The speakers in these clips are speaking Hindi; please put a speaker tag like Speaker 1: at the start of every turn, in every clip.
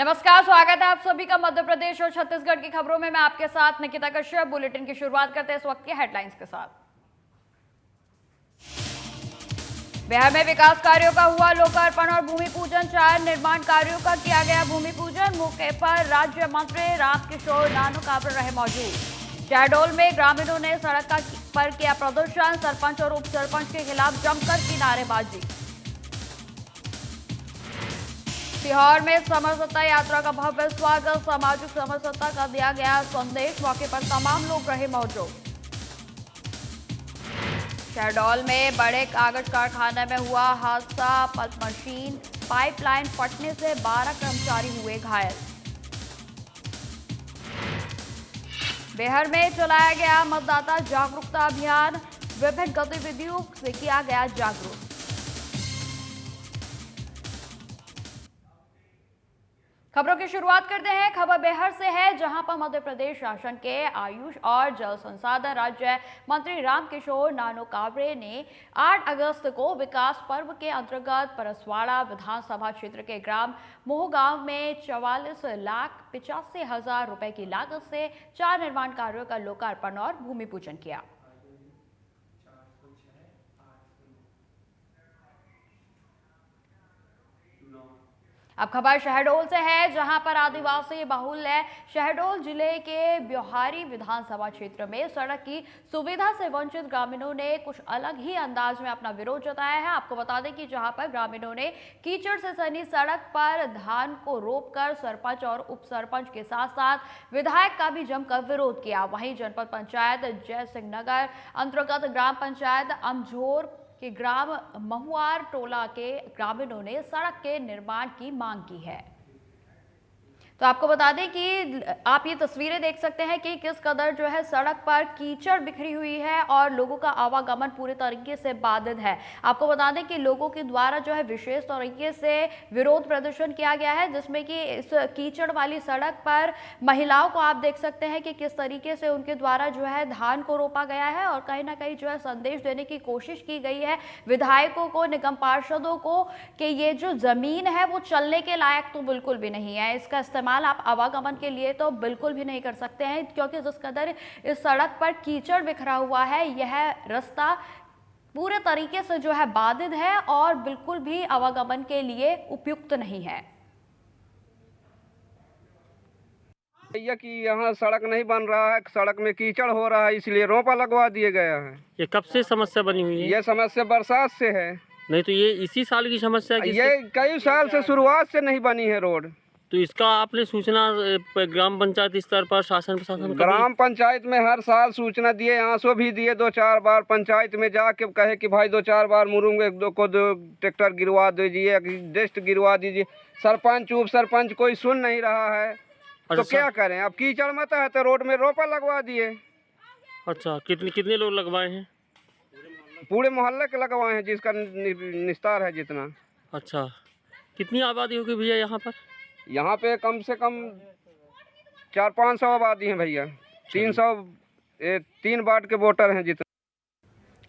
Speaker 1: नमस्कार, स्वागत है आप सभी का मध्य प्रदेश और छत्तीसगढ़ की खबरों में। मैं आपके साथ निकिता कश्यप। बुलेटिन की शुरुआत करते हैं इस वक्त के हेडलाइंस के साथ। बिहार में विकास कार्यों का हुआ लोकार्पण और भूमि पूजन। 4 निर्माण कार्यों का किया गया भूमि पूजन। मौके पर राज्य मंत्री रामकिशोर नानो काबरे रहे मौजूद। शहडोल में ग्रामीणों ने सड़क पर किया प्रदर्शन। सरपंच और उप सरपंच के खिलाफ जमकर की नारेबाजी। सीहोर में समरसता यात्रा का भव्य स्वागत। सामाजिक समरसता का दिया गया संदेश। मौके पर तमाम लोग रहे मौजूद। शहडोल में बड़े कागज कारखाने में हुआ हादसा। पल्प मशीन पाइपलाइन फटने से 12 कर्मचारी हुए घायल। बिहार में चलाया गया मतदाता जागरूकता अभियान। विभिन्न गतिविधियों से किया गया जागरूक। खबरों की शुरुआत करते हैं। खबर बिहार से है, जहां पर मध्य प्रदेश शासन के आयुष और जल संसाधन राज्य मंत्री रामकिशोर नानो काबरे ने 8 अगस्त को विकास पर्व के अंतर्गत परसवाड़ा विधानसभा क्षेत्र के ग्राम मोहगांव में 44,85,000 रुपए की लागत से 4 निर्माण कार्यों का लोकार्पण और भूमि पूजन किया। अब खबर शहडोल से है, जहां पर आदिवासी बाहुल्य शहडोल जिले के ब्योहारी विधानसभा क्षेत्र में सड़क की सुविधा से वंचित ग्रामीणों ने कुछ अलग ही अंदाज में अपना विरोध जताया है। आपको बता दें कि जहां पर ग्रामीणों ने कीचड़ से सनी सड़क पर धान को रोपकर सरपंच और उप सरपंच के साथ साथ विधायक का भी जमकर विरोध किया। वहीं जनपद पंचायत जय सिंह नगर अंतर्गत ग्राम पंचायत अमझोर कि ग्राम महुआर टोला के ग्रामीणों ने सड़क के निर्माण की मांग की है। तो आपको बता दें कि आप ये तस्वीरें देख सकते हैं कि किस कदर जो है सड़क पर कीचड़ बिखरी हुई है और लोगों का आवागमन पूरे तरीके से बाधित है। आपको बता दें कि लोगों के द्वारा जो है विशेष तरीके से विरोध प्रदर्शन किया गया है, जिसमें कि इस कीचड़ वाली सड़क पर महिलाओं को आप देख सकते हैं कि किस तरीके से उनके द्वारा जो है धान को रोपा गया है और कहीं ना कहीं जो है संदेश देने की कोशिश की गई है विधायकों को, निगम पार्षदों को, कि ये जो जमीन है वो चलने के लायक तो बिल्कुल भी नहीं है। इसका इस्तेमाल आप आवागमन के लिए तो बिल्कुल भी नहीं कर सकते हैं, क्योंकि जिस कदर इस सड़क पर कीचड़ बिखरा हुआ है, यह रास्ता पूरे तरीके से जो है बाधित है और बिल्कुल भी आवागमन के लिए उपयुक्त नहीं है।
Speaker 2: भैया कि यहाँ सड़क नहीं बन रहा है, सड़क में कीचड़ हो रहा है, इसलिए रोपा लगवा दिए गया है।
Speaker 3: ये कब से समस्या बनी हुई है?
Speaker 2: ये समस्या बरसात से है।
Speaker 3: नहीं तो ये इसी साल की समस्या है?
Speaker 2: ये कई साल से शुरुआत से नहीं बनी है रोड।
Speaker 3: तो इसका आपने सूचना ग्राम पंचायत स्तर पर शासन प्रशासन
Speaker 2: ग्राम पंचायत में हर साल सूचना दिए, आंसू भी दिए 2-4 बार। पंचायत में जाके कहे कि भाई 2-4 बार मुरूंगे, दो ट्रैक्टर गिरवा दीजिए, डेस्ट गिरवा दीजिए। सरपंच उप सरपंच कोई सुन नहीं रहा है। तो क्या करें, अब कीचड़ मत है तो रोड में रोपा लगवा दिए।
Speaker 3: अच्छा, कितने लोग लगवाए हैं?
Speaker 2: पूरे मोहल्ले के लगवाए हैं, जिसका निस्तार है जितना।
Speaker 3: अच्छा, कितनी आबादी होगी भैया यहाँ पर?
Speaker 2: यहाँ पे कम से कम 400-500 आबादी है भैया। 3 वार्ड के वोटर हैं जितने।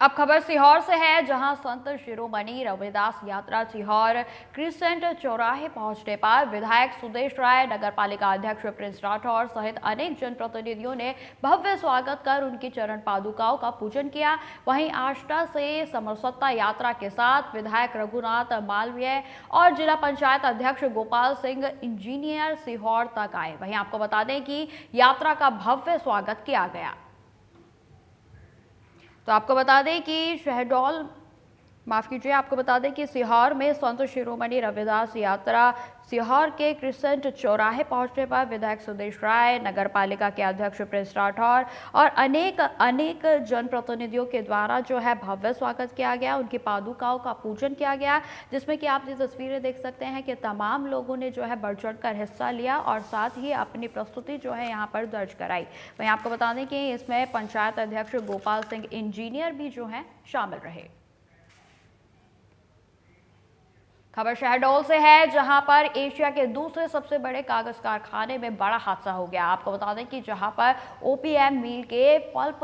Speaker 1: अब खबर सीहोर से है, जहां संत शिरोमणि रविदास यात्रा सीहोर क्रिसेंट चौराहे पहुंचने पर विधायक सुदेश राय, नगर पालिका अध्यक्ष प्रिंस राठौर सहित अनेक जनप्रतिनिधियों ने भव्य स्वागत कर उनकी चरण पादुकाओं का पूजन किया। वहीं आष्टा से समरसता यात्रा के साथ विधायक रघुनाथ मालवीय और जिला पंचायत अध्यक्ष गोपाल सिंह इंजीनियर सीहोर तक आए। वहीं आपको बता दें कि यात्रा का भव्य स्वागत किया गया। तो आपको बता दें कि आपको बता दें कि सीहोर में संत शिरोमणि रविदास यात्रा सीहोर के क्रिसेंट चौराहे पहुंचने पर विधायक सुदेश राय, नगर पालिका के अध्यक्ष प्रिंस राठौर और अनेक जनप्रतिनिधियों के द्वारा जो है भव्य स्वागत किया गया। उनकी पादुकाओं का पूजन किया गया, जिसमें कि आप ये तस्वीरें देख सकते हैं कि तमाम लोगों ने जो है बढ़ चढ़कर हिस्सा लिया और साथ ही अपनी प्रस्तुति जो है यहाँ पर दर्ज कराई। वहीं आपको बता दें कि इसमें पंचायत अध्यक्ष गोपाल सिंह इंजीनियर भी जो है शामिल रहे। खबर शहडोल से है, जहां पर एशिया के दूसरे सबसे बड़े कागज कारखाने में बड़ा हादसा हो गया। आपको बता दें कि जहां पर ओपीएम मिल के पल्प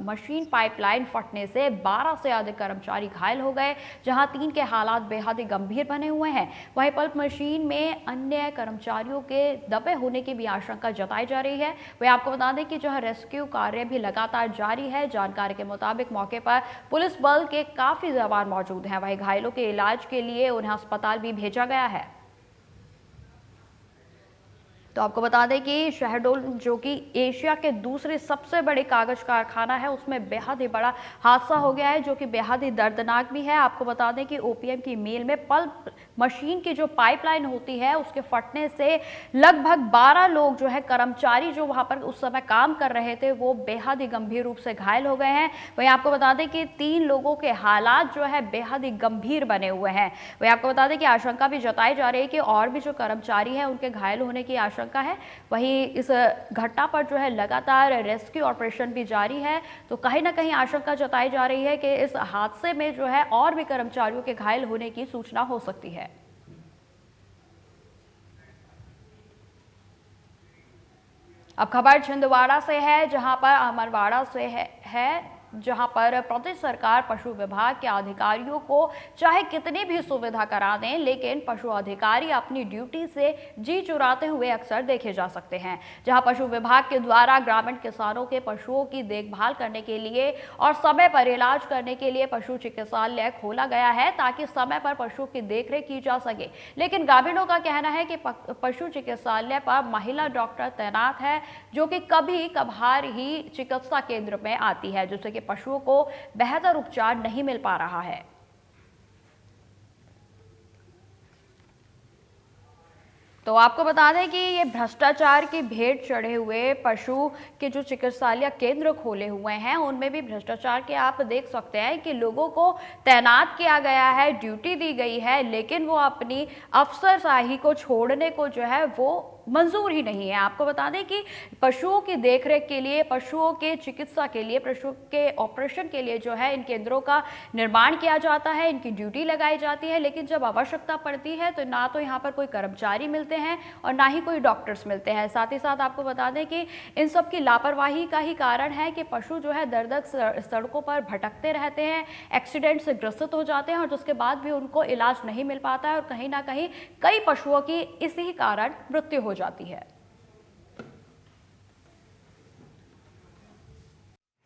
Speaker 1: मशीन पाइपलाइन फटने से 12 से अधिक कर्मचारी घायल हो गए, जहां 3 के हालात बेहद ही गंभीर बने हुए हैं। वहीं पल्प मशीन में अन्य कर्मचारियों के दबे होने की भी आशंका जताई जा रही है। वहीं आपको बता दें कि जहां रेस्क्यू कार्य भी लगातार जारी है। जानकारी के मुताबिक मौके पर पुलिस बल के काफी जवान मौजूद हैं। वहीं घायलों के इलाज के लिए उन्हें अस्पताल भी भेजा गया है। तो आपको बता दें कि शहडोल, जो कि एशिया के दूसरे सबसे बड़े कागज कारखाना है, उसमें बेहद ही बड़ा हादसा हो गया है, जो कि बेहद ही दर्दनाक भी है। आपको बता दें कि ओपीएम की मिल में पल्प मशीन की जो पाइपलाइन होती है, उसके फटने से लगभग 12 लोग जो है कर्मचारी जो वहां पर उस समय काम कर रहे थे, वो बेहद ही गंभीर रूप से घायल हो गए हैं। वहीं आपको बता दें कि 3 लोगों के हालात जो है बेहद ही गंभीर बने हुए हैं। वहीं आपको बता दें कि आशंका भी जताई जा रही है कि और भी जो कर्मचारी हैं उनके घायल होने की आशंका है। वहीं इस घटना पर जो है लगातार रेस्क्यू ऑपरेशन भी जारी है। तो कहीं ना कहीं आशंका जताई जा रही है कि इस हादसे में जो है और भी कर्मचारियों के घायल होने की सूचना हो सकती है। अब खबर छिंदवाड़ा से है, जहां पर अमरवाड़ा से है जहां पर प्रदेश सरकार पशु विभाग के अधिकारियों को चाहे कितनी भी सुविधा करा दें, लेकिन पशु अधिकारी अपनी ड्यूटी से जी चुराते हुए अक्सर देखे जा सकते हैं। जहां पशु विभाग के द्वारा ग्रामीण किसानों के पशुओं की देखभाल करने के लिए और समय पर इलाज करने के लिए पशु चिकित्सालय खोला गया है, ताकि समय पर पशु की देखरेख की जा सके। लेकिन ग्रामीणों का कहना है कि पशु चिकित्सालय पर महिला डॉक्टर तैनात है, जो कि कभी कभार ही चिकित्सा केंद्र में आती है, जिससे कि पशुओं को बेहतर उपचार नहीं मिल पा रहा है। तो आपको बता दें कि ये भ्रष्टाचार की भेंट चढ़े हुए पशु के जो चिकित्सालय केंद्र खोले हुए हैं, उनमें भी भ्रष्टाचार के आप देख सकते हैं कि लोगों को तैनात किया गया है, ड्यूटी दी गई है, लेकिन वो अपनी अफसरशाही को छोड़ने को जो है वो मंजूर ही नहीं है। आपको बता दें कि पशुओं की देखरेख के लिए, पशुओं के चिकित्सा के लिए, पशु के ऑपरेशन के लिए जो है इन केंद्रों का निर्माण किया जाता है, इनकी ड्यूटी लगाई जाती है, लेकिन जब आवश्यकता पड़ती है तो ना तो यहाँ पर कोई कर्मचारी मिलते हैं और ना ही कोई डॉक्टर्स मिलते हैं। साथ ही साथ आपको बता दें कि इन सब की लापरवाही का ही कारण है कि पशु जो है दर दर सड़कों पर भटकते रहते हैं, एक्सीडेंट से ग्रसित हो जाते हैं और जिसके बाद भी उनको इलाज नहीं मिल पाता है और कहीं ना कहीं कई पशुओं की इसी कारण मृत्यु हो जाती है।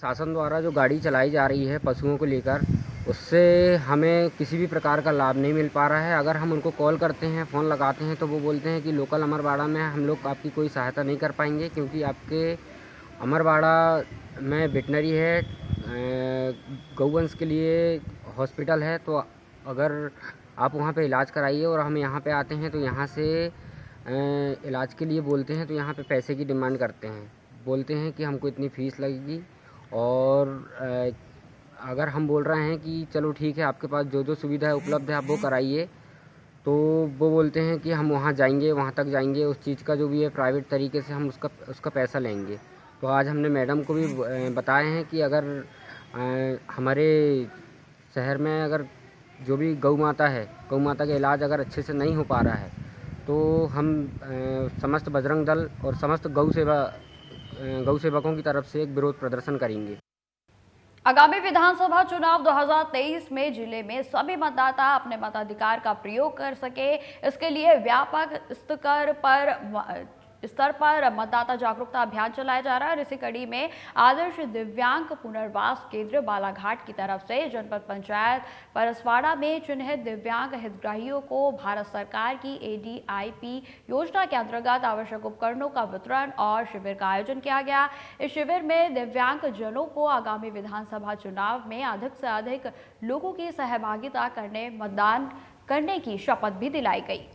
Speaker 4: शासन द्वारा जो गाड़ी चलाई जा रही है पशुओं को लेकर, उससे हमें किसी भी प्रकार का लाभ नहीं मिल पा रहा है। अगर हम उनको कॉल करते हैं, फ़ोन लगाते हैं, तो वो बोलते हैं कि लोकल अमरवाड़ा में हम लोग आपकी कोई सहायता नहीं कर पाएंगे, क्योंकि आपके अमरवाड़ा में वेटनरी है, गौवंश के लिए हॉस्पिटल है, तो अगर आप वहाँ पे इलाज कराइए। और हम यहाँ पे आते हैं तो यहाँ से इलाज के लिए बोलते हैं तो यहाँ पे पैसे की डिमांड करते हैं, बोलते हैं कि हमको इतनी फ़ीस लगेगी। और अगर हम बोल रहे हैं कि चलो ठीक है, आपके पास जो जो सुविधा उपलब्ध है आप वो कराइए, तो वो बोलते हैं कि हम वहाँ जाएंगे, वहाँ तक जाएंगे, उस चीज़ का जो भी है प्राइवेट तरीके से हम उसका पैसा लेंगे। तो आज हमने मैडम को भी बताए हैं कि अगर हमारे शहर में अगर जो भी गौ माता है, गौ माता का इलाज अगर अच्छे से नहीं हो पा रहा है, तो हम समस्त बजरंग दल और समस्त गौ सेवकों की तरफ से एक विरोध प्रदर्शन करेंगे।
Speaker 1: आगामी विधानसभा चुनाव 2023 में जिले में सभी मतदाता अपने मताधिकार का प्रयोग कर सके, इसके लिए व्यापक स्तर पर मतदाता जागरूकता अभियान चलाया जा रहा है। और इसी कड़ी में आदर्श दिव्यांग पुनर्वास केंद्र बालाघाट की तरफ से जनपद पंचायत परसवाड़ा में चिन्हित दिव्यांग हितग्राहियों को भारत सरकार की ADIP योजना के अंतर्गत आवश्यक उपकरणों का वितरण और शिविर का आयोजन किया गया। इस शिविर में दिव्यांग जनों को आगामी विधानसभा चुनाव में अधिक से अधिक लोगों की सहभागिता करने, मतदान करने की शपथ भी दिलाई गई।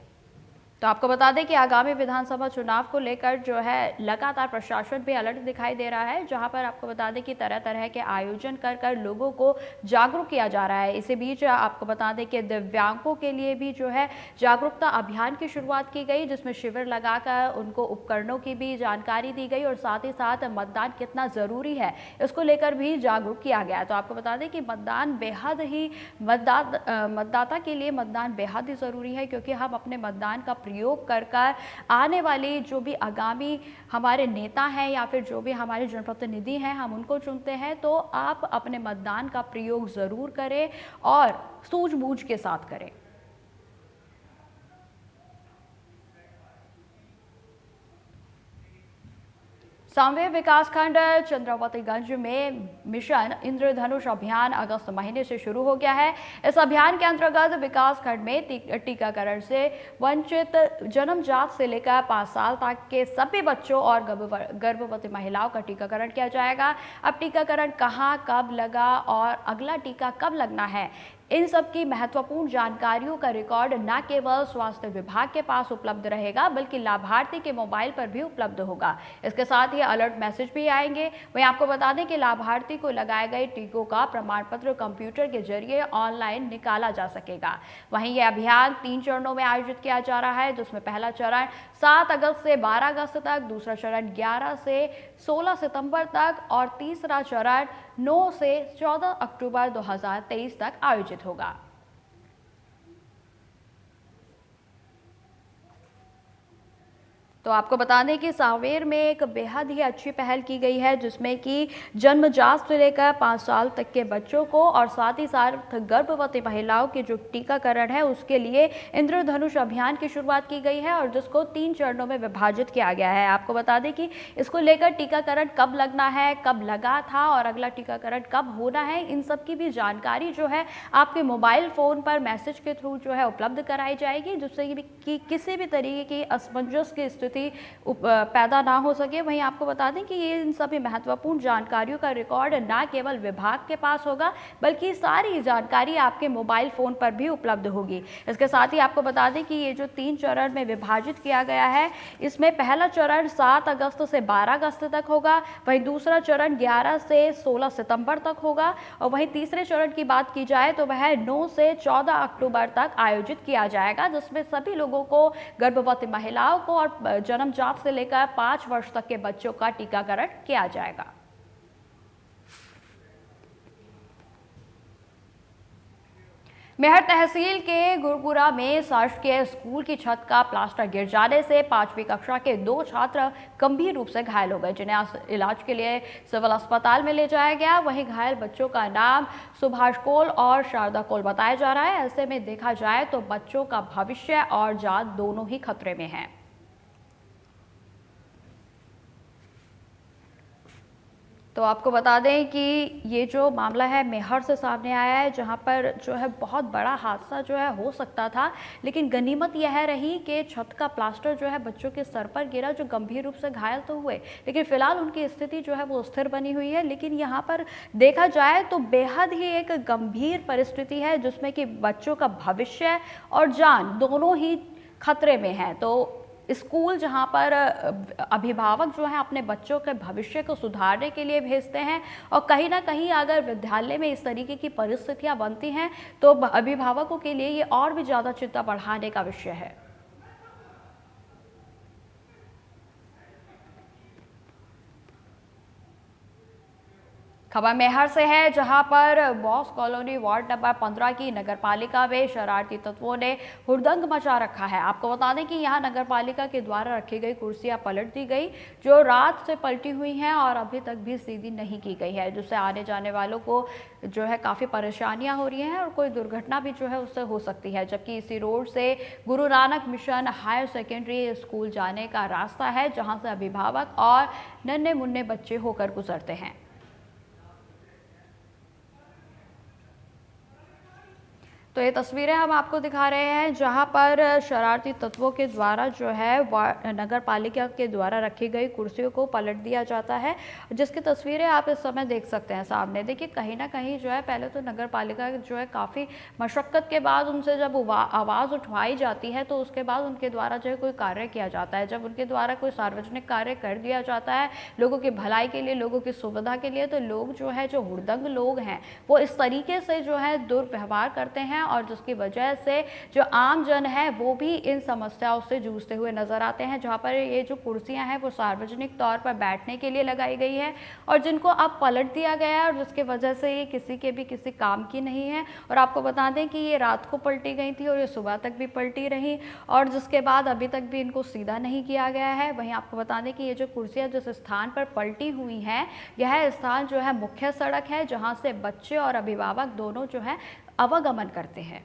Speaker 1: तो आपको बता दें कि आगामी विधानसभा चुनाव को लेकर जो है लगातार प्रशासन भी अलर्ट दिखाई दे रहा है, जहां पर आपको बता दें कि तरह तरह के आयोजन कर कर लोगों को जागरूक किया जा रहा है। इसी बीच आपको बता दें कि दिव्यांगों के लिए भी जो है जागरूकता अभियान की शुरुआत की गई, जिसमें शिविर लगाकर उनको उपकरणों की भी जानकारी दी गई और साथ ही साथ मतदान कितना ज़रूरी है इसको लेकर भी जागरूक किया गया। तो आपको बता दें कि मतदान बेहद ही मतदाता के लिए मतदान बेहद ही ज़रूरी है, क्योंकि हम अपने मतदान का प्रयोग कर कर आने वाले जो भी आगामी हमारे नेता हैं या फिर जो भी हमारे जनप्रतिनिधि हैं हम उनको चुनते हैं। तो आप अपने मतदान का प्रयोग ज़रूर करें और सूझबूझ के साथ करें। सांवेर विकासखंड चंद्रावतीगंज में मिशन इंद्रधनुष अभियान अगस्त महीने से शुरू हो गया है। इस अभियान के अंतर्गत विकासखंड में टीकाकरण से वंचित जन्मजात से लेकर 5 साल तक के सभी बच्चों और गर्भवती महिलाओं का टीकाकरण किया जाएगा। अब टीकाकरण कहां, कब लगा और अगला टीका कब लगना है, इन सब की महत्वपूर्ण जानकारियों का रिकॉर्ड न केवल स्वास्थ्य विभाग के पास उपलब्ध रहेगा बल्कि लाभार्थी के मोबाइल पर भी उपलब्ध होगा। इसके साथ ही अलर्ट मैसेज भी आएंगे। वहीं आपको बता दें कि लाभार्थी को लगाए गए टीकों का प्रमाण पत्र कंप्यूटर के जरिए ऑनलाइन निकाला जा सकेगा। वहीं यह अभियान 3 चरणों में आयोजित किया जा रहा है, जिसमें पहला चरण 7 अगस्त से 12 अगस्त तक, दूसरा चरण 11 से 16 सितंबर तक और तीसरा चरण 9 से 14 अक्टूबर 2023 तक आयोजित होगा। तो आपको बता दें कि सांवेर में एक बेहद ही अच्छी पहल की गई है, जिसमें कि जन्मजात से लेकर 5 साल तक के बच्चों को और साथ ही साथ गर्भवती महिलाओं के जो टीकाकरण है उसके लिए इंद्रधनुष अभियान की शुरुआत की गई है और जिसको 3 चरणों में विभाजित किया गया है। आपको बता दें कि इसको लेकर टीकाकरण कब लगना है, कब लगा था और अगला टीकाकरण कब होना है, इन सब की भी जानकारी जो है आपके मोबाइल फ़ोन पर मैसेज के थ्रू जो है उपलब्ध कराई जाएगी, जिससे कि किसी भी तरीके की असमंजस की स्थिति पैदा ना हो सके। वहीं आपको बता दें कि ये इन सभी महत्वपूर्ण जानकारियों का रिकॉर्ड ना केवल विभाग के पास होगा बल्कि सारी जानकारी आपके मोबाइल फ़ोन पर भी उपलब्ध होगी। इसके साथ ही आपको बता दें कि ये जो 3 चरण में विभाजित किया गया है, इसमें पहला चरण 7 अगस्त से 12 अगस्त तक होगा, वहीं दूसरा चरण 11 से 16 सितंबर तक होगा और वहीं तीसरे चरण की बात की जाए तो वह 9 से 14 अक्टूबर तक आयोजित किया जाएगा, जिसमें सभी लोगों को, गर्भवती महिलाओं को और जन्मजात से लेकर 5 वर्ष तक के बच्चों का टीकाकरण किया जाएगा। मेहर तहसील के गुरपुरा में शासकीय स्कूल की छत का प्लास्टर गिर जाने से 5वीं कक्षा के 2 छात्र गंभीर रूप से घायल हो गए, जिन्हें इलाज के लिए सिविल अस्पताल में ले जाया गया। वहीं घायल बच्चों का नाम सुभाष कोल और शारदा कोल बताया जा रहा है। ऐसे में देखा जाए तो बच्चों का भविष्य और जान दोनों ही खतरे में है। तो आपको बता दें कि ये जो मामला है मेहर से सामने आया है, जहां पर जो है बहुत बड़ा हादसा जो है हो सकता था, लेकिन गनीमत यह रही कि छत का प्लास्टर जो है बच्चों के सर पर गिरा, जो गंभीर रूप से घायल तो हुए, लेकिन फिलहाल उनकी स्थिति जो है वो स्थिर बनी हुई है। लेकिन यहाँ पर देखा जाए तो बेहद ही एक गंभीर परिस्थिति है, जिसमें कि बच्चों का भविष्य और जान दोनों ही खतरे में है। तो स्कूल जहां पर अभिभावक जो है अपने बच्चों के भविष्य को सुधारने के लिए भेजते हैं और कहीं ना कहीं अगर विद्यालय में इस तरीके की परिस्थितियां बनती हैं तो अभिभावकों के लिए ये और भी ज़्यादा चिंता बढ़ाने का विषय है। खबर मेहर से है, जहां पर बॉस कॉलोनी वार्ड नंबर 15 की नगरपालिका में शरारती तत्वों ने हुड़दंग मचा रखा है। आपको बता दें कि यहां नगरपालिका के द्वारा रखी गई कुर्सियां पलट दी गई, जो रात से पलटी हुई हैं और अभी तक भी सीधी नहीं की गई है, जिससे आने जाने वालों को जो है काफ़ी परेशानियां हो रही हैं और कोई दुर्घटना भी जो है उससे हो सकती है। जबकि इसी रोड से Guru Nanak mission higher secondary school जाने का रास्ता है, जहाँ से अभिभावक और नन्हे मुन्ने बच्चे होकर गुजरते हैं। तो ये तस्वीरें हम आपको दिखा रहे हैं जहां पर शरारती तत्वों के द्वारा जो है नगर पालिका के द्वारा रखी गई कुर्सियों को पलट दिया जाता है, जिसकी तस्वीरें आप इस समय देख सकते हैं सामने। देखिए कहीं ना कहीं जो है पहले तो नगर पालिका जो है काफ़ी मशक्क़त के बाद उनसे जब आवाज़ उठवाई जाती है तो उसके बाद उनके द्वारा जो है कोई कार्य किया जाता है। जब उनके द्वारा कोई सार्वजनिक कार्य कर दिया जाता है लोगों की भलाई के लिए, लोगों की सुविधा के लिए, तो लोग जो है जो हुड़दंग लोग हैं वो इस तरीके से जो है दुर्व्यवहार करते हैं और जिसकी वजह से जो आम जन है वो भी इन समस्याओं से जूझते हुए नजर आते हैं। जहां पर ये जो कुर्सियां हैं वो सार्वजनिक तौर पर बैठने के लिए लगाई गई है और जिनको अब पलट दिया गया है और जिसकी वजह से ये किसी काम की नहीं है। और आपको बता दें कि ये रात को पलटी गई थी और ये सुबह तक भी पलटी रही और जिसके बाद अभी तक भी इनको सीधा नहीं किया गया है। वहीं आपको बता दें कि ये जो कुर्सियां जिस स्थान पर पलटी हुई हैं यह स्थान जो है मुख्य सड़क है जहां से बच्चे और अभिभावक दोनों जो है आवागमन करते हैं।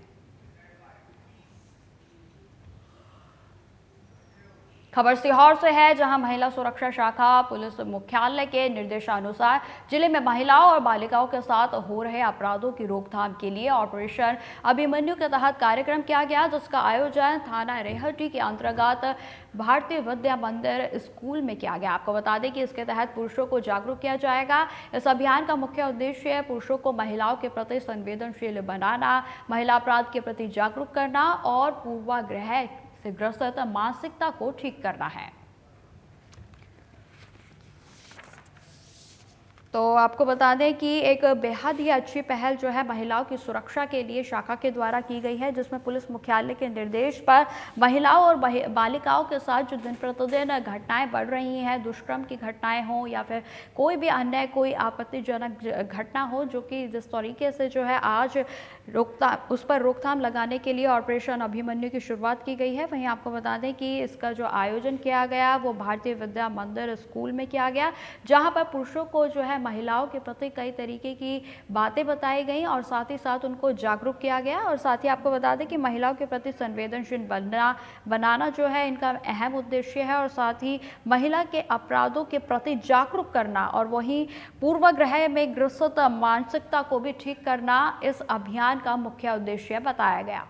Speaker 1: खबर सीहोर से है जहां महिला सुरक्षा शाखा पुलिस मुख्यालय के निर्देशानुसार जिले में महिलाओं और बालिकाओं के साथ हो रहे अपराधों की रोकथाम के लिए ऑपरेशन अभिमन्यु के तहत कार्यक्रम किया गया, जिसका आयोजन थाना रेहटी के अंतर्गत भारतीय विद्या मंदिर स्कूल में किया गया। आपको बता दें कि इसके तहत पुरुषों को जागरूक किया जाएगा। इस अभियान का मुख्य उद्देश्य पुरुषों को महिलाओं के प्रति संवेदनशील बनाना, महिला अपराध के प्रति जागरूक करना और पूर्वाग्रह से ग्रस्त मानसिकता को ठीक करना है। तो आपको बता दें कि एक बेहद ही अच्छी पहल जो है महिलाओं की सुरक्षा के लिए शाखा के द्वारा की गई है, जिसमें पुलिस मुख्यालय के निर्देश पर महिलाओं और बालिकाओं के साथ जो दिन प्रतिदिन घटनाएं बढ़ रही हैं, दुष्कर्म की घटनाएं हों या फिर कोई भी अन्य कोई आपत्तिजनक घटना हो, जो कि जिस तरीके से जो है आज उस पर रोकथाम लगाने के लिए ऑपरेशन अभिमन्यु की शुरुआत की गई है। वहीं आपको बता दें कि इसका जो आयोजन किया गया वो भारतीय विद्या मंदिर स्कूल में किया गया, जहाँ पर पुरुषों को जो है महिलाओं के प्रति कई तरीके की बातें बताई गई और साथ ही साथ उनको जागरूक किया गया। और साथ ही आपको बता दें कि महिलाओं के प्रति संवेदनशील बनाना जो है इनका अहम उद्देश्य है और साथ ही महिला के अपराधों के प्रति जागरूक करना और वहीं पूर्वाग्रह में ग्रसित मानसिकता को भी ठीक करना इस अभियान का मुख्य उद्देश्य बताया गया।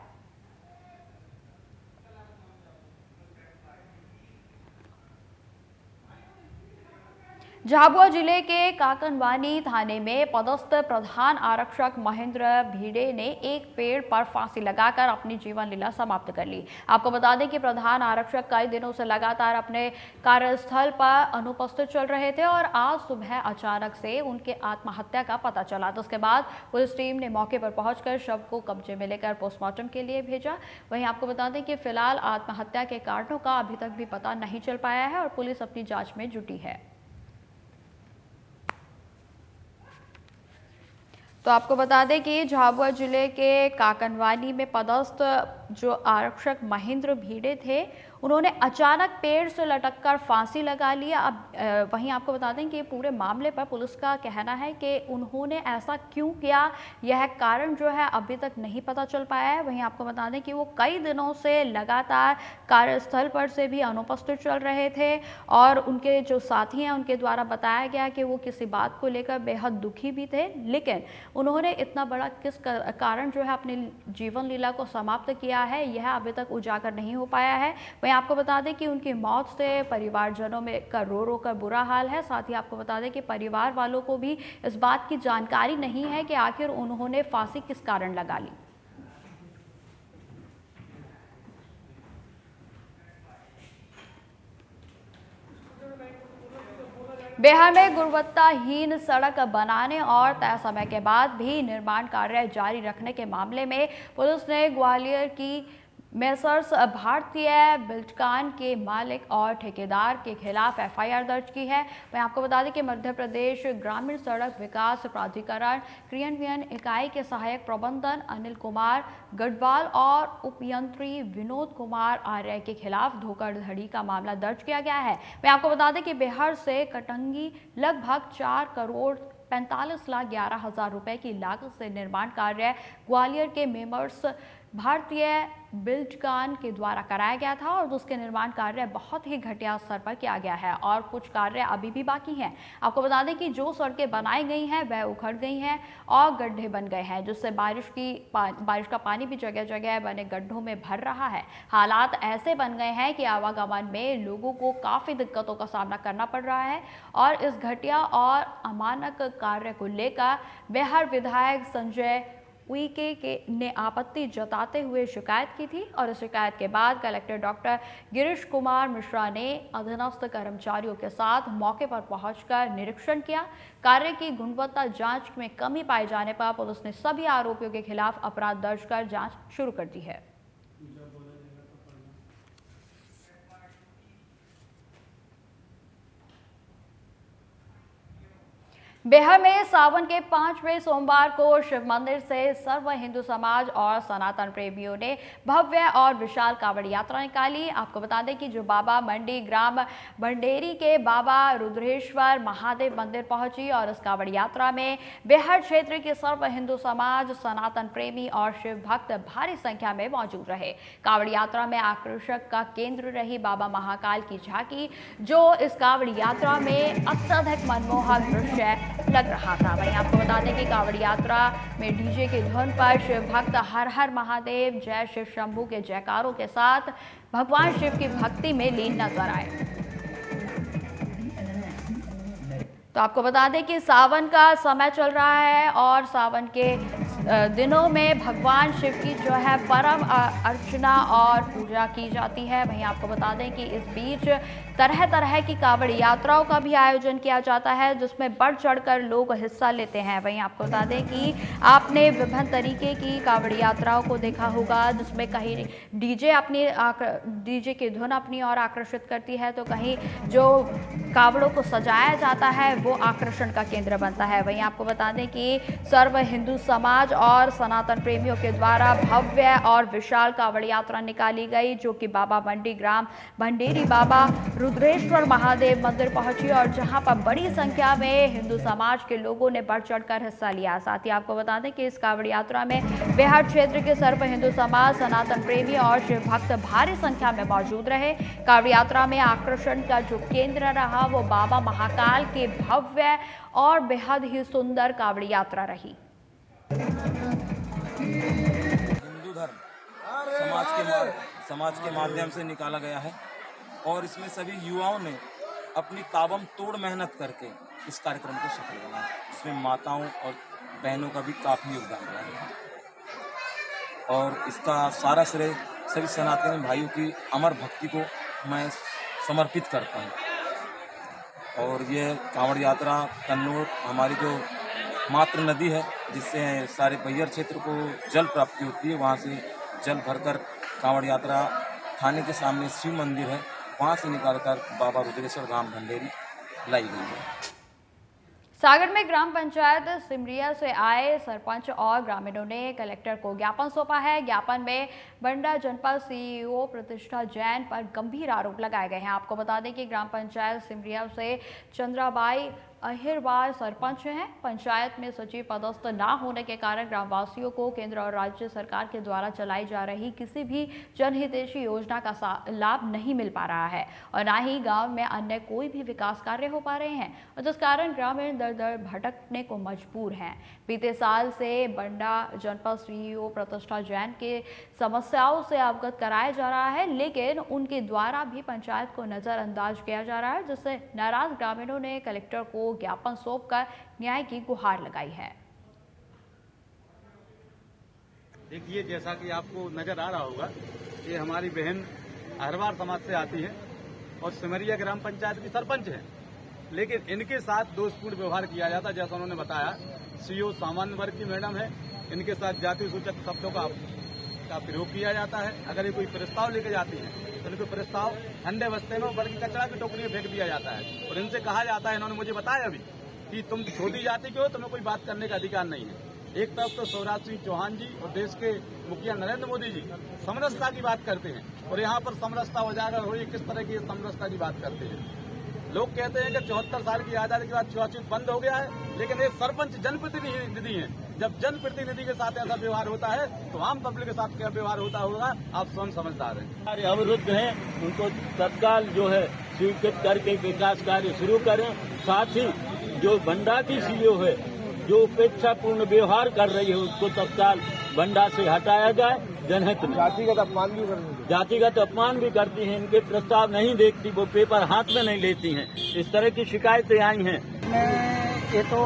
Speaker 1: झाबुआ जिले के काकनवानी थाने में पदस्थ प्रधान आरक्षक महेंद्र भीड़े ने एक पेड़ पर फांसी लगाकर अपनी जीवन लीला समाप्त कर ली। आपको बता दें कि प्रधान आरक्षक कई दिनों से लगातार अपने कार्यस्थल पर अनुपस्थित चल रहे थे और आज सुबह अचानक से उनके आत्महत्या का पता चला। तो उसके बाद पुलिस टीम ने मौके पर पहुंचकर शव को कब्जे में लेकर पोस्टमार्टम के लिए भेजा। वहीं आपको बता दें कि फिलहाल आत्महत्या के कारणों का अभी तक भी पता नहीं चल पाया है और पुलिस अपनी जांच में जुटी है। तो आपको बता दें कि झाबुआ जिले के काकनवानी में पदस्थ जो आरक्षक महेंद्र भीड़े थे उन्होंने अचानक पेड़ से लटककर फांसी लगा लिया। अब वहीं आपको बता दें कि पूरे मामले पर पुलिस का कहना है कि उन्होंने ऐसा क्यों किया, यह कारण जो है अभी तक नहीं पता चल पाया है। वहीं आपको बता दें कि वो कई दिनों से लगातार कार्यस्थल पर से भी अनुपस्थित चल रहे थे और उनके जो साथी हैं उनके द्वारा बताया गया कि वो किसी बात को लेकर बेहद दुखी भी थे, लेकिन उन्होंने इतना बड़ा किस कारण जो है अपनी जीवन लीला को समाप्त किया है यह अभी तक उजागर नहीं हो पाया है। वहीं आपको बता दें कि उनकी मौत से परिवारजनों में का रो कर बुरा हाल है। साथ ही आपको बता दें कि परिवार वालों को भी इस बात की जानकारी नहीं है कि आखिर उन्होंने फांसी किस कारण लगा ली। बिहार में गुणवत्ताहीन सड़क बनाने और तय समय के बाद भी निर्माण कार्य जारी रखने के मामले में पुलिस ने ग्वालियर की मेसर्स भारतीय बिल्डकॉन के मालिक और ठेकेदार के खिलाफ एफआईआर दर्ज की है। मैं आपको बता दें कि मध्य प्रदेश ग्रामीण सड़क विकास प्राधिकरण क्रियान्वयन इकाई के सहायक प्रबंधन अनिल कुमार गढ़वाल और उपयंत्री विनोद कुमार आर्य के खिलाफ धोखाधड़ी का मामला दर्ज किया गया है। मैं आपको बता दें कि बिहार से कटंगी लगभग 4,45,11,000 रुपए की लागत से निर्माण कार्य ग्वालियर के मेमर्स भारतीय बिल्डकॉन के द्वारा कराया गया था और उसके निर्माण कार्य बहुत ही घटिया स्तर पर किया गया है और कुछ कार्य अभी भी बाकी हैं। आपको बता दें कि जो सड़कें बनाई गई हैं वह उखड़ गई हैं और गड्ढे बन गए हैं, जिससे बारिश का पानी भी जगह जगह बने गड्ढों में भर रहा है। हालात ऐसे बन गए हैं कि आवागमन में लोगों को काफ़ी दिक्कतों का सामना करना पड़ रहा है और इस घटिया और अमानक कार्य को लेकर बेहर विधायक संजय उइके ने आपत्ति जताते हुए शिकायत की थी और इस शिकायत के बाद कलेक्टर डॉक्टर गिरीश कुमार मिश्रा ने अधीनस्थ कर्मचारियों के साथ मौके पर पहुंचकर निरीक्षण किया। कार्य की गुणवत्ता जांच में कमी पाए जाने पर पुलिस ने सभी आरोपियों के खिलाफ अपराध दर्ज कर जांच शुरू कर दी है। बिहार में सावन के 5वें सोमवार को शिव मंदिर से सर्व हिंदू समाज और सनातन प्रेमियों ने भव्य और विशाल कांवड़ यात्रा निकाली। आपको बता दें कि जो बाबा मंडी ग्राम भंडेरी के बाबा रुद्रेश्वर महादेव मंदिर पहुंची और इस कांवड़ यात्रा में बिहार क्षेत्र के सर्व हिंदू समाज, सनातन प्रेमी और शिव भक्त भारी संख्या में मौजूद रहे। कांवड़ यात्रा में आकर्षक का केंद्र रही बाबा महाकाल की झांकी, जो इस कांवड़ यात्रा में अत्यधिक मनमोहक दृश्य लग रहा था। वहीं आपको बता दें कि कांवड़ यात्रा में डीजे की धुन पर शिव भक्त हर हर महादेव, जय शिव शंभू के जयकारों के साथ भगवान शिव की भक्ति में लीन नजर आए। तो आपको बता दें कि सावन का समय चल रहा है और सावन के दिनों में भगवान शिव की जो है परम अर्चना और पूजा की जाती है। वहीं आपको बता दें कि इस बीच तरह तरह की कांवड़ यात्राओं का भी आयोजन किया जाता है, जिसमें बढ़ चढ़कर लोग हिस्सा लेते हैं। वहीं आपको बता दें कि आपने विभिन्न तरीके की कांवड़ यात्राओं को देखा होगा, जिसमें कहीं डीजे की धुन अपनी ओर आकर्षित करती है, तो कहीं जो कांवड़ों को सजाया जाता है वो आकर्षण का केंद्र बनता है। वहीं आपको बता दें कि सर्व हिंदू समाज और सनातन प्रेमियों के द्वारा भव्य और विशाल कांवड़ यात्रा निकाली गई, जो कि बाबा मंडी ग्राम भंडेरी बाबा रुद्रेश्वर महादेव मंदिर पहुंची और जहां पर बड़ी संख्या में हिंदू समाज के लोगों ने बढ़ चढ़कर हिस्सा लिया। साथ ही आपको बता दें कि इस कांवड़ यात्रा में बिहार क्षेत्र के सर्व हिंदू समाज, सनातन प्रेमी और शिव भक्त भारी संख्या में मौजूद रहे। कांवड़ यात्रा में आकर्षण का जो केंद्र रहा वो बाबा महाकाल के भव्य और बेहद ही सुंदर कांवड़ यात्रा रही।
Speaker 5: हिंदू धर्म समाज के माध्यम से निकाला गया है और इसमें सभी युवाओं ने अपनी ताबम तोड़ मेहनत करके इस कार्यक्रम को सफल बनाया। इसमें माताओं और बहनों का भी काफ़ी योगदान रहा है और इसका सारा श्रेय सभी सनातनी भाइयों की अमर भक्ति को मैं समर्पित करता हूँ। और ये कांवड़ यात्रा कन्नौर हमारी जो मातृ नदी है, जिससे सारे बैयर क्षेत्र को जल प्राप्ति होती है, वहाँ से जल भरकर कांवड़ यात्रा थाने के सामने शिव मंदिर है, वहाँ से निकालकर बाबा रुद्रेश्वर ग्राम भंडेरी लाई गई है।
Speaker 1: सागर में ग्राम पंचायत सिमरिया से आए सरपंच और ग्रामीणों ने कलेक्टर को ज्ञापन सौंपा है। ज्ञापन में बंडा जनपद सीईओ प्रतिष्ठा जैन पर गंभीर आरोप लगाए गए हैं। आपको बता दें कि ग्राम पंचायत सिमरिया से चंद्राबाई अहिरवार सरपंच हैं। पंचायत में सचिव पदस्थ ना होने के कारण ग्रामवासियों को केंद्र और राज्य सरकार के द्वारा चलाई जा रही किसी भी जनहितैषी योजना का लाभ नहीं मिल पा रहा है और ना ही गांव में अन्य कोई भी विकास कार्य हो पा रहे हैं, और जिस कारण ग्रामीण दर दर भटकने को मजबूर हैं। बीते साल से बंडा जनपद सीईओ प्रतिष्ठा जैन के समस्याओं से अवगत कराया जा रहा है, लेकिन उनके द्वारा भी पंचायत को नजरअंदाज किया जा रहा है, जिससे नाराज ग्रामीणों ने कलेक्टर को ज्ञापन सौंपकर न्याय की गुहार लगाई है।
Speaker 6: देखिए, जैसा कि आपको नजर आ रहा होगा, ये हमारी बहन अहिरवार समाज से आती है और सिमरिया ग्राम पंचायत की सरपंच है, लेकिन इनके साथ दोषपूर्ण व्यवहार किया जाता। जैसा उन्होंने बताया, सीईओ सामान्य वर्ग की मैडम है, इनके साथ जाति सूचक शब्दों का प्रयोग किया जाता है। अगर ये कोई प्रस्ताव लेके जाती है तो इनको प्रस्ताव ठंडे बस्ते में बल्कि कचरा की टोकरी में फेंक दिया जाता है और इनसे कहा जाता है, इन्होंने मुझे बताया अभी, कि तुम छोटी जाति के हो, तुम्हें कोई बात करने का अधिकार नहीं है। एक तरफ तो शिवराज सिंह चौहान जी और देश के मुखिया नरेंद्र मोदी जी समरसता की बात करते हैं और यहाँ पर समरसता उजागर हो, किस तरह की समरसता की बात करते हैं। लोग कहते हैं कि 74 साल की आजादी के बाद छुआछूत बंद हो गया है, लेकिन ये सरपंच जनप्रतिनिधि हैं। जब जनप्रतिनिधि के साथ ऐसा व्यवहार होता है तो आम पब्लिक के साथ क्या व्यवहार होता होगा, आप स्वयं समझदार हैं।
Speaker 7: अवरुद्ध हैं, उनको तत्काल जो है स्वीकृत करके विकास कार्य शुरू करें। साथ ही जो बंडा की सीईओ है, जो उपेक्षापूर्ण व्यवहार कर रही है, उसको तत्काल बंडा से हटाया जाए। जनहित में जातिगत अपमान भी करती हैं, इनके प्रस्ताव नहीं देखती, वो पेपर हाथ में नहीं लेती हैं। इस तरह की शिकायतें आई हैं।
Speaker 8: ये तो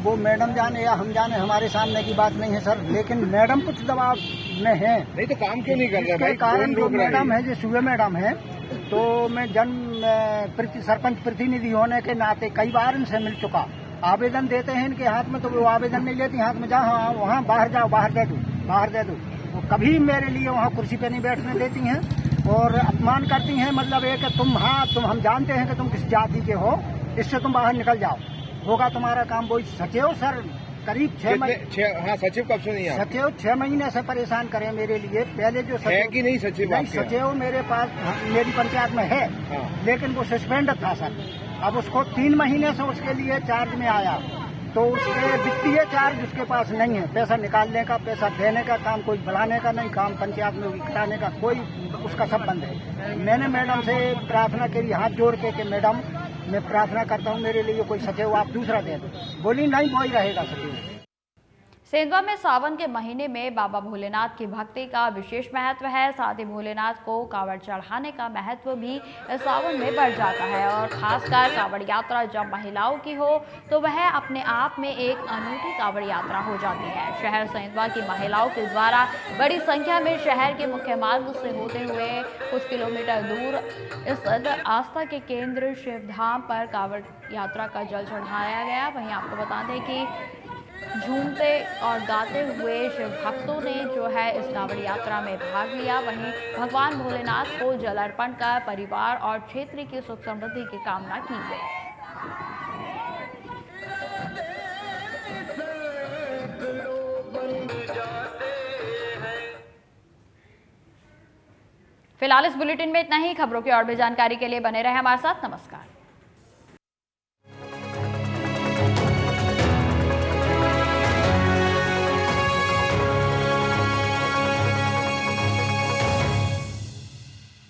Speaker 8: वो मैडम जाने या हम जाने, हमारे सामने की बात नहीं है सर, लेकिन मैडम कुछ दबाव में है।
Speaker 2: नहीं तो काम क्यों नहीं कर रहे
Speaker 8: इसके कारण जो मैडम है, जो सूबे मैडम है, तो मैं सरपंच प्रतिनिधि होने के नाते कई बार इनसे मिल चुका। आवेदन देते हैं इनके हाथ में तो वो आवेदन नहीं लेती, हाथ में जाओ वहाँ बाहर जाओ, बाहर दे दो। वो कभी मेरे लिए वहाँ कुर्सी पे नहीं बैठने देती हैं और अपमान करती हैं। मतलब ये कि तुम हम जानते हैं कि तुम किस जाति के हो, इससे तुम बाहर निकल जाओ, होगा तुम्हारा काम। वही सचिव सर करीब 6 महीने,
Speaker 2: हाँ सचिव कब से नहीं
Speaker 8: सचिव 6 महीने से परेशान करे मेरे लिए। पहले जो
Speaker 2: है कि नहीं सचिव?
Speaker 8: सचिव मेरे पास मेरी पंचायत में है, लेकिन वो सस्पेंड था सर। अब उसको 3 महीने से उसके लिए चार्ज में आया, तो उसके वित्तीय चार्ज उसके पास नहीं है। पैसा निकालने का, पैसा देने का काम कोई बढ़ाने का नहीं, काम पंचायत में कराने का कोई उसका सब बंद है। मैंने मैडम से प्रार्थना करी हाथ जोड़ के कि मैडम मैं प्रार्थना करता हूँ मेरे लिए कोई सचिव आप दूसरा दे दो। बोली नहीं, वही रहेगा सचिव।
Speaker 1: सेंधवा में सावन के महीने में बाबा भोलेनाथ की भक्ति का विशेष महत्व है। साथ ही भोलेनाथ को कावड़ चढ़ाने का महत्व भी इस सावन में बढ़ जाता है और खासकर कावड़ यात्रा जब महिलाओं की हो तो वह अपने आप में एक अनूठी कावड़ यात्रा हो जाती है। शहर सेंधवा की महिलाओं के द्वारा बड़ी संख्या में शहर के मुख्य मार्ग से होते हुए कुछ किलोमीटर दूर इस आस्था के केंद्र शिवधाम पर कावड़ यात्रा का जल चढ़ाया गया। वहीं आपको बता दें कि झूमते और गाते हुए शिव भक्तों ने जो है इस कांवड़ यात्रा में भाग लिया। वहीं भगवान भोलेनाथ को जल अर्पण कर परिवार और क्षेत्र की सुख समृद्धि की कामना की गई। फिलहाल इस बुलेटिन में इतना ही। खबरों की और भी जानकारी के लिए बने रहे हमारे साथ। नमस्कार।